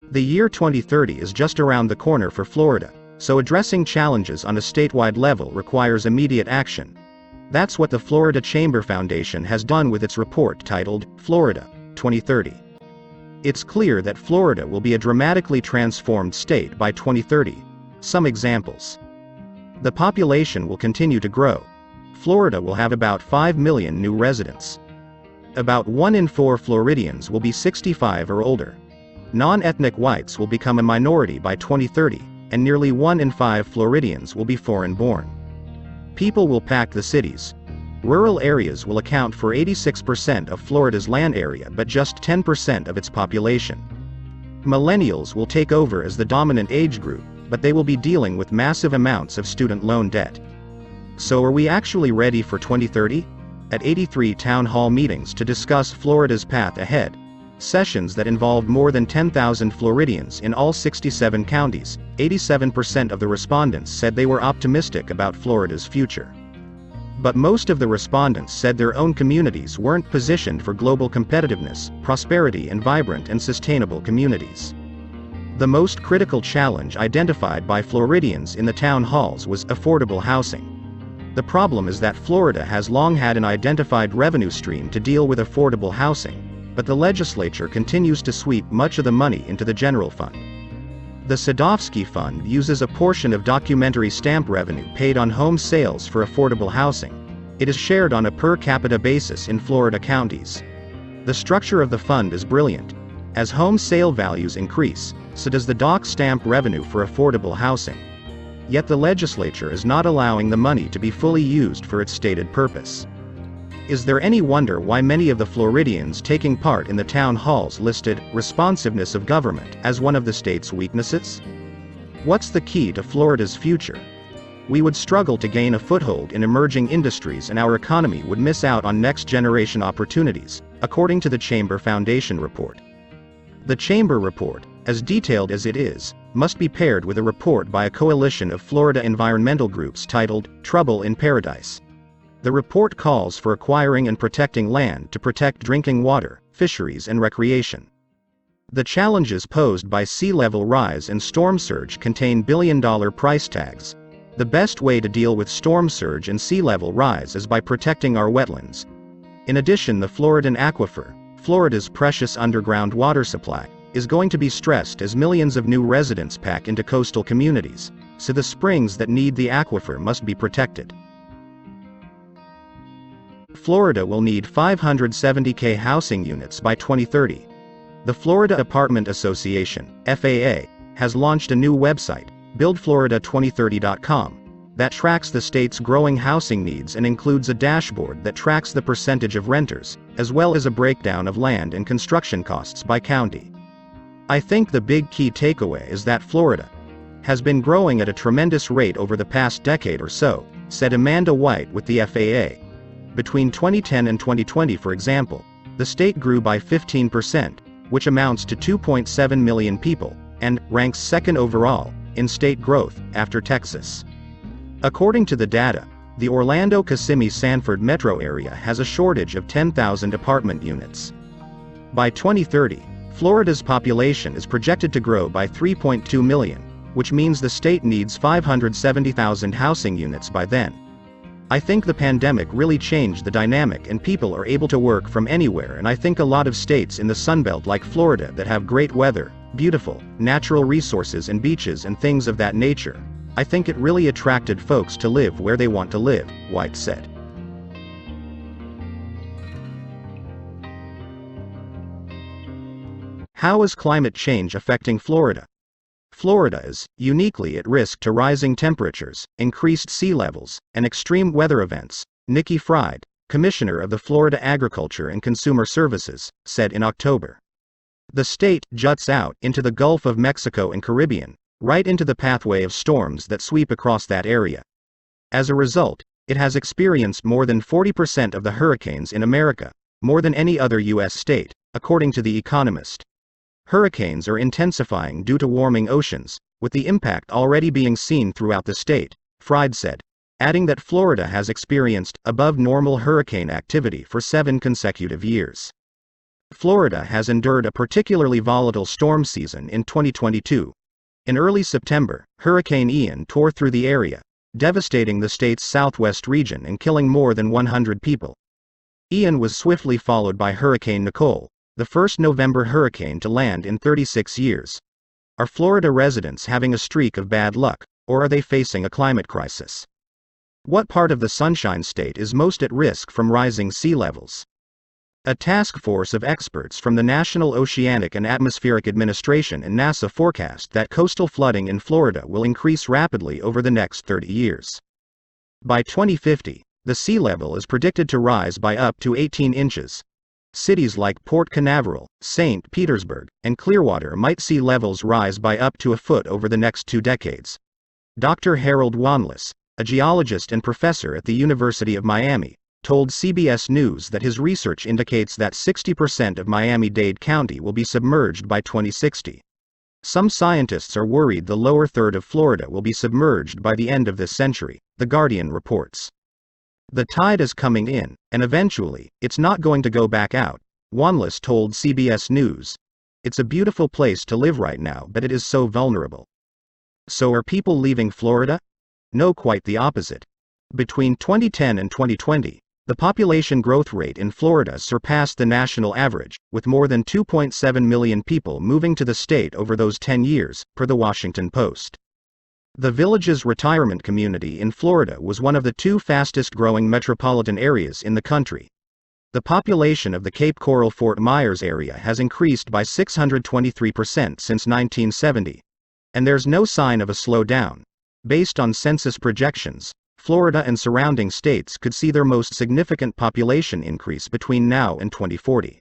The year 2030 is just around the corner for Florida, so addressing challenges on a statewide level requires immediate action. That's what the Florida Chamber Foundation has done with its report titled, Florida, 2030. It's clear that Florida will be a dramatically transformed state by 2030. Some examples. The population will continue to grow. Florida will have about 5 million new residents. About 1 in 4 Floridians will be 65 or older. Non-ethnic whites will become a minority by 2030, and nearly 1 in 5 Floridians will be foreign-born. People will pack the cities. Rural areas will account for 86% of Florida's land area but just 10% of its population. Millennials will take over as the dominant age group, but they will be dealing with massive amounts of student loan debt. So are we actually ready for 2030? At 83 town hall meetings to discuss Florida's path ahead, sessions that involved more than 10,000 Floridians in all 67 counties, 87% of the respondents said they were optimistic about Florida's future. But most of the respondents said their own communities weren't positioned for global competitiveness, prosperity and vibrant and sustainable communities. The most critical challenge identified by Floridians in the town halls was affordable housing. The problem is that Florida has long had an identified revenue stream to deal with affordable housing, but the legislature continues to sweep much of the money into the general fund. The Sadovsky Fund uses a portion of documentary stamp revenue paid on home sales for affordable housing. It is shared on a per capita basis in Florida counties. The structure of the fund is brilliant. As home sale values increase, so does the doc stamp revenue for affordable housing. Yet the legislature is not allowing the money to be fully used for its stated purpose. Is there any wonder why many of the Floridians taking part in the town halls listed responsiveness of government as one of the state's weaknesses? What's the key to Florida's future? We would struggle to gain a foothold in emerging industries and our economy would miss out on next-generation opportunities, according to the Chamber Foundation report. The Chamber report, as detailed as it is, must be paired with a report by a coalition of Florida environmental groups titled, Trouble in Paradise. The report calls for acquiring and protecting land to protect drinking water, fisheries and recreation. The challenges posed by sea level rise and storm surge contain billion-dollar price tags. The best way to deal with storm surge and sea level rise is by protecting our wetlands. In addition, the Floridan aquifer, Florida's precious underground water supply, is going to be stressed as millions of new residents pack into coastal communities, so the springs that need the aquifer must be protected. Florida will need 570,000 housing units by 2030. The Florida Apartment Association, FAA, has launched a new website, buildflorida2030.com, that tracks the state's growing housing needs and includes a dashboard that tracks the percentage of renters, as well as a breakdown of land and construction costs by county. I think the big key takeaway is that Florida has been growing at a tremendous rate over the past decade or so, said Amanda White with the FAA. Between 2010 and 2020, for example, the state grew by 15%, which amounts to 2.7 million people, and ranks second overall in state growth, after Texas. According to the data, the Orlando-Kissimmee-Sanford metro area has a shortage of 10,000 apartment units. By 2030, Florida's population is projected to grow by 3.2 million, which means the state needs 570,000 housing units by then. I think the pandemic really changed the dynamic and people are able to work from anywhere, and I think a lot of states in the Sunbelt like Florida that have great weather, beautiful, natural resources and beaches and things of that nature, I think it really attracted folks to live where they want to live, White said. How is climate change affecting Florida? Florida is uniquely at risk to rising temperatures, increased sea levels, and extreme weather events, Nikki Fried, Commissioner of the Florida Agriculture and Consumer Services, said in October. The state juts out into the Gulf of Mexico and Caribbean, right into the pathway of storms that sweep across that area. As a result, it has experienced more than 40% of the hurricanes in America, more than any other U.S. state, according to The Economist. Hurricanes are intensifying due to warming oceans, with the impact already being seen throughout the state, Fried said, adding that Florida has experienced above-normal hurricane activity for 7 consecutive years. Florida has endured a particularly volatile storm season in 2022. In early September, Hurricane Ian tore through the area, devastating the state's southwest region and killing more than 100 people. Ian was swiftly followed by Hurricane Nicole, the first November hurricane to land in 36 years. Are Florida residents having a streak of bad luck, or are they facing a climate crisis? What part of the Sunshine State is most at risk from rising sea levels? A task force of experts from the National Oceanic and Atmospheric Administration and NASA forecast that coastal flooding in Florida will increase rapidly over the next 30 years. By 2050, the sea level is predicted to rise by up to 18 inches. Cities like Port Canaveral, St. Petersburg, and Clearwater might see levels rise by up to a foot over the next 2 decades. Dr. Harold Wanless, a geologist and professor at the University of Miami, told CBS News that his research indicates that 60% of Miami-Dade County will be submerged by 2060. Some scientists are worried the lower third of Florida will be submerged by the end of this century, The Guardian reports. The tide is coming in, and eventually, it's not going to go back out, Wanless told CBS News. It's a beautiful place to live right now, but it is so vulnerable. So are people leaving Florida? No, quite the opposite. Between 2010 and 2020, the population growth rate in Florida surpassed the national average, with more than 2.7 million people moving to the state over those 10 years, per the Washington Post. The Villages retirement community in Florida was one of the 2 fastest-growing metropolitan areas in the country. The population of the Cape Coral-Fort Myers area has increased by 623% since 1970. And there's no sign of a slowdown. Based on census projections, Florida and surrounding states could see their most significant population increase between now and 2040.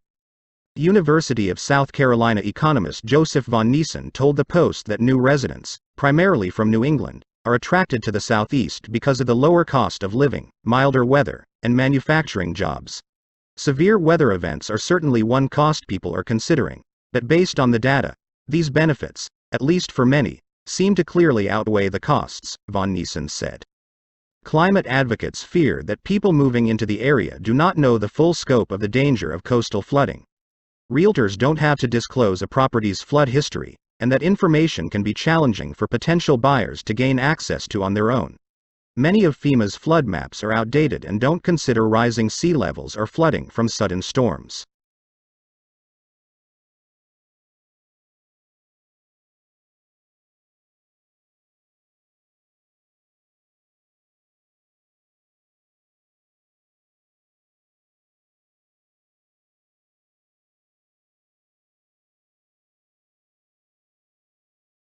University of South Carolina economist Joseph von Neeson told the Post that new residents, primarily from New England, are attracted to the Southeast because of the lower cost of living, milder weather, and manufacturing jobs. Severe weather events are certainly one cost people are considering, but based on the data, these benefits, at least for many, seem to clearly outweigh the costs, von Neeson said. Climate advocates fear that people moving into the area do not know the full scope of the danger of coastal flooding. Realtors don't have to disclose a property's flood history, and that information can be challenging for potential buyers to gain access to on their own. Many of FEMA's flood maps are outdated and don't consider rising sea levels or flooding from sudden storms.